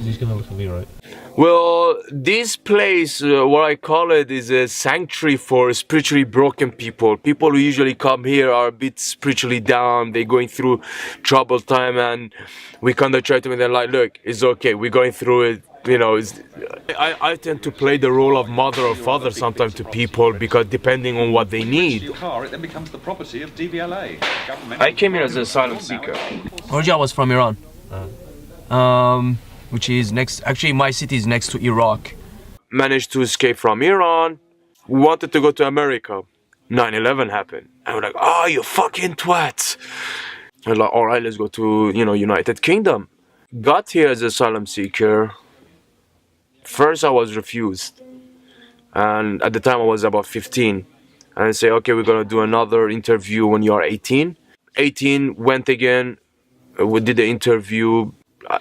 He's gonna look at me, right? Well, this place, what I call it, is a sanctuary for spiritually broken people. People who usually come here are a bit spiritually down. They're going through troubled time, and we kind of try to make them like, look, it's okay. We're going through it. You know, I tend to play the role of mother or father sometimes to people because depending on what they need. It then becomes the property of DVLA. I came here as an asylum seeker. Originally, I was from Iran. Which is next, actually my city is next to Iraq. Managed to escape from Iran, wanted to go to America. 9/11 happened. And we're like, oh, you fucking twats. We're like, all right, let's go to, United Kingdom. Got here as an asylum seeker. First, I was refused. And at the time, I was about 15. And I say, okay, we're going to do another interview when you are 18. 18, went again. We did the interview.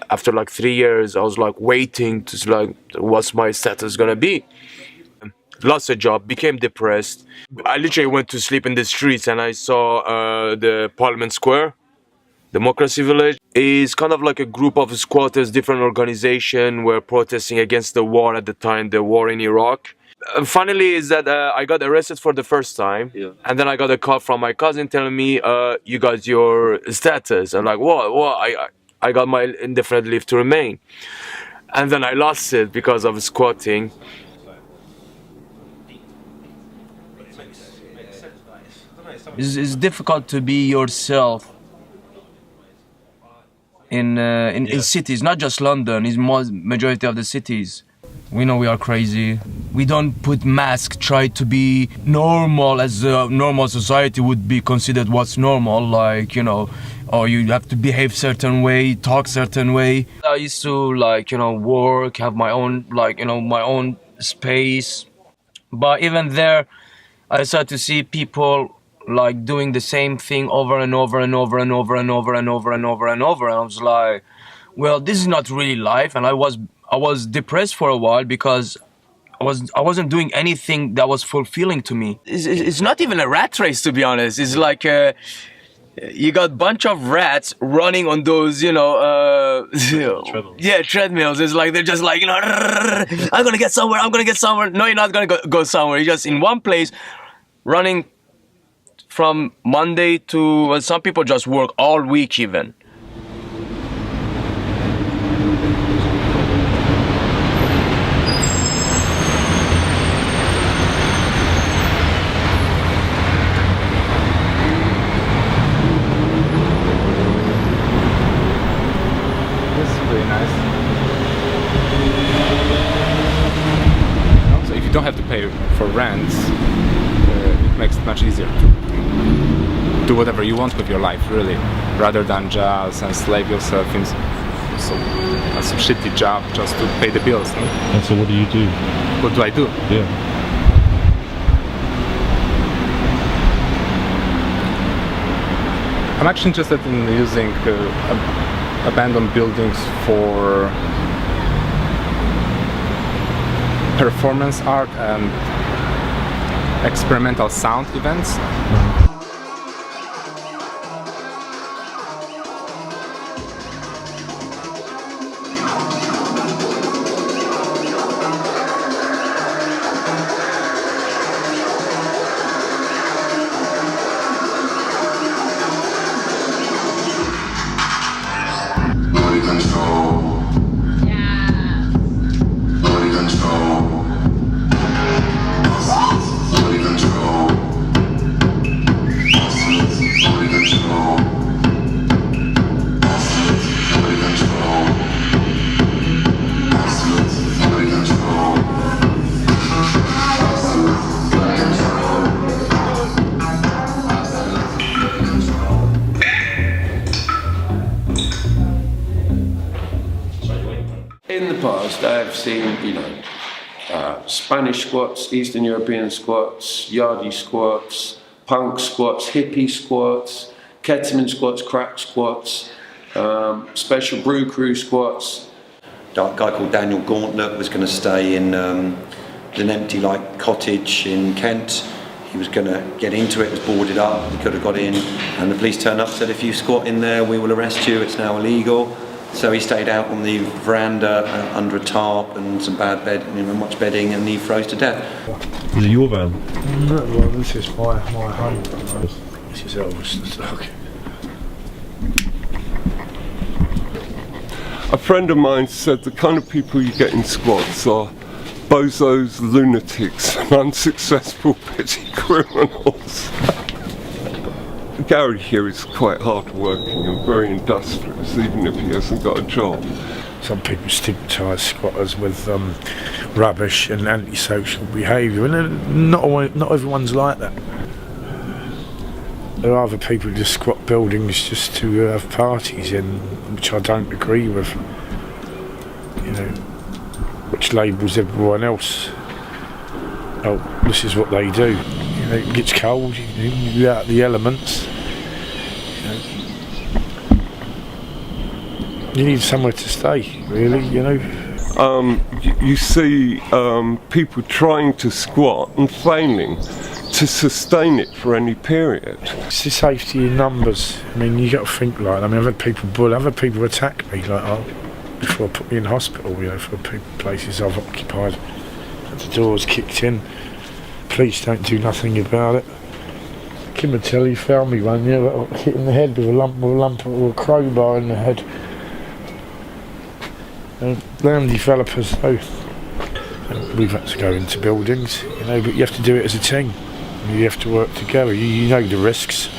After like 3 years, I was like waiting to see like what's my status gonna be. Lost a job, became depressed. I literally went to sleep in the streets and I saw the Parliament Square, Democracy Village. It's kind of like a group of squatters, different organizations were protesting against the war at the time, the war in Iraq. Finally, is that I got arrested for the first time, and then I got a call from my cousin telling me, "You got your status." I'm like, "What? What?" I got my indefinite leave to remain. And then I lost it because of squatting. It's difficult to be yourself in cities, not just London, it's majority of the cities. We know we are crazy. We don't put masks, try to be normal as a normal society would be considered what's normal, like, or you have to behave certain way, talk certain way. I used to work, have my own, my own space. But even there, I started to see people like doing the same thing over and over and over and over and over and over and over and over. And I was like, well, this is not really life. And I was depressed for a while because I wasn't doing anything that was fulfilling to me. It's not even a rat race, to be honest. It's like you got a bunch of rats running on those, Treadmills. Yeah, treadmills. It's like they're just like, I'm gonna get somewhere. I'm gonna get somewhere. No, you're not gonna go somewhere. You're just in one place, running from Monday to. Some people just work all week even. If you don't have to pay for rent, it makes it much easier to do whatever you want with your life, really, rather than just enslave yourself in some shitty job just to pay the bills. No? And so what do you do? What do I do? Yeah. I'm actually interested in using abandoned buildings for performance art and experimental sound events. In the past, I've seen, Spanish squats, Eastern European squats, yardie squats, punk squats, hippie squats, ketamine squats, crack squats, special brew crew squats. A guy called Daniel Gauntlet was going to stay in an empty cottage in Kent. He was going to get into it, it was boarded up, he could have got in, and the police turned up and said, if you squat in there, we will arrest you, it's now illegal. So he stayed out on the veranda under a tarp and some bad much bedding, and he froze to death. Is it your van? No, well, this is my home. This is Elvis. Okay. A friend of mine said the kind of people you get in squats are bozos, lunatics, and unsuccessful petty criminals. Gary here is quite hard-working and very industrious, even if he hasn't got a job. Some people stigmatise squatters with rubbish and antisocial behaviour, and not everyone's like that. There are other people who just squat buildings just to have parties in, which I don't agree with. You know, which labels everyone else. Oh, this is what they do. You know, it gets cold, you're out of the elements. You need somewhere to stay, really, you know. You see people trying to squat and failing to sustain it for any period. It's the safety in numbers. I mean, you got to think like. I mean, I've had people bully, I've had people attack me like before put me in hospital. You know, for places I've occupied. The doors kicked in. Police don't do nothing about it. Kim would tell you, found me one year, hit in the head with a crowbar in the head. Land developers, though, we've had to go into buildings, you know, but you have to do it as a team. You have to work together. You know the risks.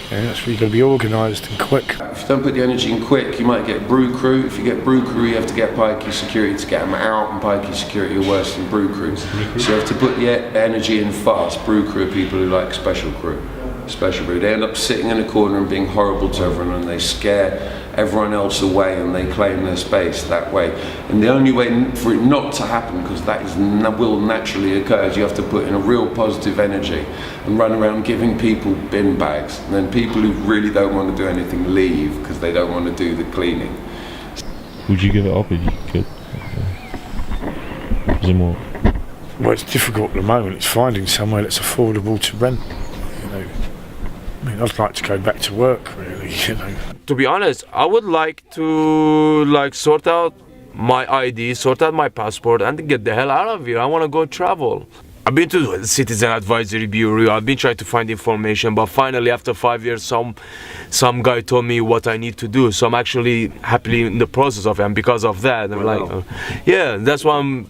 You know, that's where you've got to be organised and quick. If you don't put the energy in quick, you might get brew crew. If you get brew crew, you have to get pikey security to get them out, and pikey security are worse than brew crews. So you have to put the energy in fast. Brew crew are people who like special crew. Special brew. They end up sitting in a corner and being horrible to everyone, and they scare everyone else away, and they claim their space that way. And the only way for it not to happen, because that will naturally occur, is you have to put in a real positive energy and run around giving people bin bags. And then people who really don't want to do anything leave because they don't want to do the cleaning. Would you give it up if you could? Is it more? Well, it's difficult at the moment. It's finding somewhere that's affordable to rent. You know, I mean, I'd like to go back to work, really. You know. To be honest, I would like to sort out my ID, sort out my passport, and get the hell out of here. I want to go travel. I've been to the Citizen Advisory Bureau. I've been trying to find information, but finally, after 5 years, some guy told me what I need to do. So I'm actually happily in the process of it, and because of that, I'm yeah, that's why I'm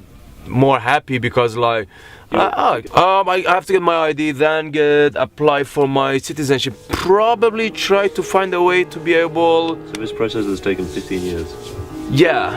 more happy, because I have to get my ID, then apply for my citizenship. Probably try to find a way to be able. So this process has taken 15 years. Yeah.